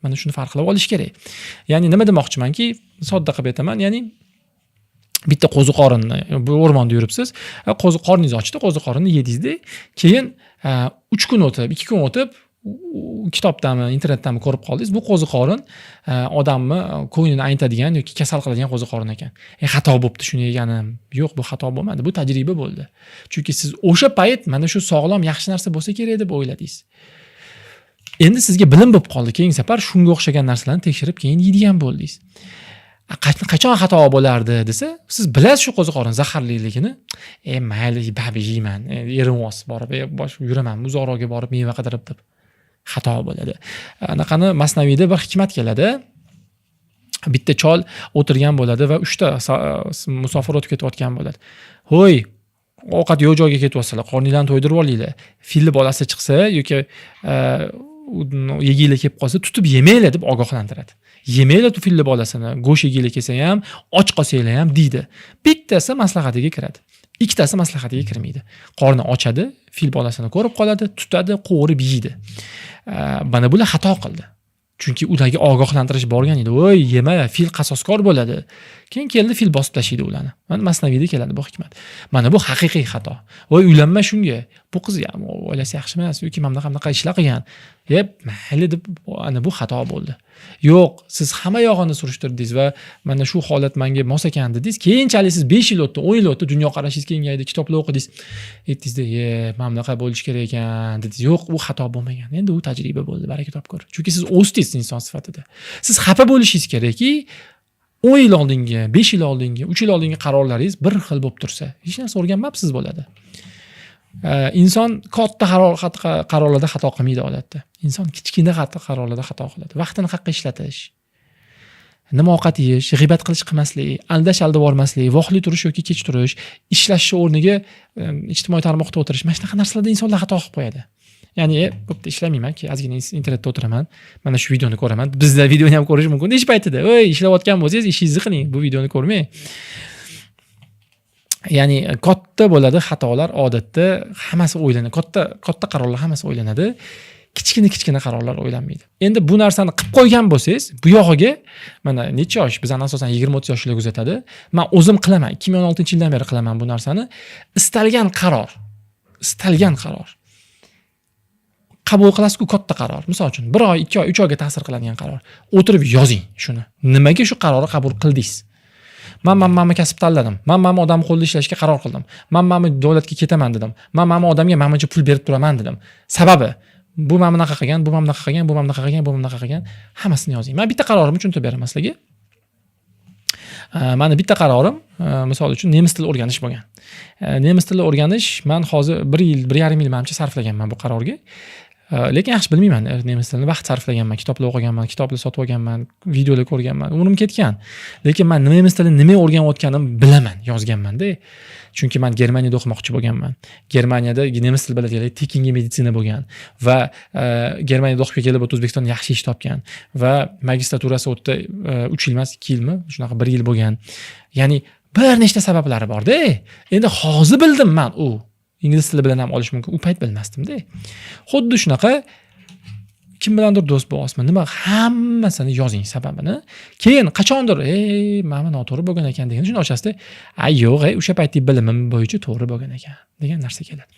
Mana shuni farq qilib olish kerak. Ya'ni nima demoqchimanki, sodda qilib aytaman, ya'ni bitta qo'ziqorinni bu o'rmonda yuribsiz, qo'ziqoringiz ochdi, qo'ziqorinni yedingizda, keyin 3 kun o'tib, 2 kun o'tib kitobdami, internetdami ko'rib qoldingiz, bu qo'ziqorin odamni ko'nglini aytadigan yoki kasal qiladigan qo'ziqorin ekan. Xato bo'pti shuni yeganim. Yo'q, bu xato bo'lmadi, bu tajriba bo'ldi. Chunki siz o'sha payt mana shu sog'lom, yaxshi narsa bo'lsa kerak deb o'yladingiz. Endi sizga bilim bo'lib qoldi. Keyingi safar shunga o'xshagan narsalarni tekshirib keyin yeydigan bo'ldingiz. Qachon xato bo'lardi desa, siz bilasiz shu qo'ziqorin zaharliligini. Mayli, babi yeyman. Erimos borib, yuraman, uzoqroqga borib meva qidirib deb xato bo'ladi. Anaqani Masnaviyda bir hikmat keladi. Bitta chol o'tirgan bo'ladi va 3 ta musofir o'tib ketayotgan bo'ladi. Ho'y, ovqat yo'q joyga ketyapsizlar, qorninglarni to'ydirib olinglar. Filni bolasi chiqsa yoki yeginglar kelib qolsa, tutib yemanglar deb ogohlantiradi. Yemanglar filni bolasini, go'sht yeginglar kelsa ham, och qolsanglar ham deydi. Bittasi maslahatiga kiradi. Ikkitasi maslahatiga kirmaydi. Qorni ochadi, fil bolasini ko'rib qoladi, tutadi, qo'rib yeydi. Mana bular xato qildi. Chunki ularga ogohlantirish borgan edi. Voy, yema, fil qasoskor bo'ladi. Keyin keldi, fil bosib tashlaydi ularni. Mana Masnaviyda keladi bu hikmat. Mana bu haqiqiy xato. Voy, uylanma shunga. Bu qiz ham oilasi yaxshi emas yoki mana ishlar qilgan. Mayli deb ana bu xato bo'ldi. Yo'q, siz hamma yog'ini surishtirdingiz va mana shu holat menga mos ekan dedingiz. Keyinchalik siz 5 yil o'tdi, 10 yil o'tdi, dunyo qarashingiz kengaydi, kitoblar o'qidingiz. Aytdingizda, mana bunaqa bo'lish kerak ekan dedingiz. Yo'q, u xato bo'lmagan. Endi u tajriba bo'ldi, baraka topgur. Chunki siz o'sdingiz inson sifatida. Siz xafa bo'lishingiz kerakki, 10 yil oldingi, 5 yil oldingi, 3 yil oldingi qarorlaringiz bir xil bo'lib tursa, hech narsa o'rganmabsiz bo'ladi. Inson katta qarorlarda xato qilmaydi odatda. Inson kichkina qarorlarda xato qiladi. Vaqtini haqqa ishlatish, nima ovqat yeyish, g'iybat qilish qilmaslik, aldash bormaslik, voqli turish yoki kech turish, ishlash o'rniga ijtimoiy tarmoqda o'tirish, mana shunaqa narsalarda insonlar xato qilib qo'yadi. Ya'ni, bo'pti, ishlamayman-ki, ozgina internetda o'tiraman, mana shu videoni ko'raman. Bizda videoni ham ko'rish mumkin. Ish paytida, "Voy, ishlayotgan bo'lsangiz, ishingizni qiling, bu videoni ko'rmang." Ya'ni katta bo'ladi xatolar odatda, hammasi o'ylanadi. Katta qarorlar hammasi o'ylanadi. Kichkina qarorlar o'ylanmaydi. Endi bu narsani qilib qo'ygan bo'lsangiz, bu yog'iga mana necha yosh, bizani asosan 20-30 yoshlarga uzatadi. Men o'zim qilaman, 2016-yildan beri qilaman bu narsani. Istalgan qaror qabul qilasiz-ku, katta qaror. Misol uchun 1 oy, 2 oy, 3 oyga ta'sir qiladigan qaror. O'tirib yozing shuni. Nimaga shu qarorni qabul qildingiz? Men kasb tanladim. Men odam qo'lida ishlashga qaror qildim. Men davlatga ketaman dedim. Men odamga mencha pul berib turaman dedim. Sababi bu men bunaqa qilgan, bu men bunaqa qilgan, bu men bunaqa qilgan, bu men bunaqa qilgan. Hammasini yozing. Men bitta qarorimni tushuntirib beraman sizlarga. Meni bitta qarorim, misol uchun nemis tili o'rganish bo'lgan. Nemis tili o'rganish, men hozir 1 yil, 1,5 yil menimcha sarflaganman bu qarorga. Lekin yaxshi bilmayman nemis tilini, vaqt sarflaganman, kitoblar o'qiganman, kitoblar sotib olganman, videolar ko'rganman, umrim ketgan. Lekin men nemis tilini nima o'rganayotganim bilaman, yozganman-da. Chunki men Germaniyada o'qimoqchi bo'lganman. Germaniyada nemis tili biladiganlar tekinga meditsina bo'lgan va Germaniyada o'qib kelib O'zbekistonda yaxshi ish topgan va magistraturasi o'tdi 3 yil emas, 2 yilmi, shunaqa 1 yil bo'lgan. Ya'ni bir nechta sabablari bor-da. Endi hozir bildim men u ingliz tili bilan ham olish mumkin. U payt bilmasdim-da. Xuddi shunaqa kim bilandir do'st bo'lasizmi? Nima hammasini yozing sababini. Keyin qachondir, mana noto'g'ri bo'lgan ekan degan shuni ochasizda, yo'q, o'sha paytdagi bilimim bo'yicha to'g'ri bo'lgan ekan degan narsa keladi.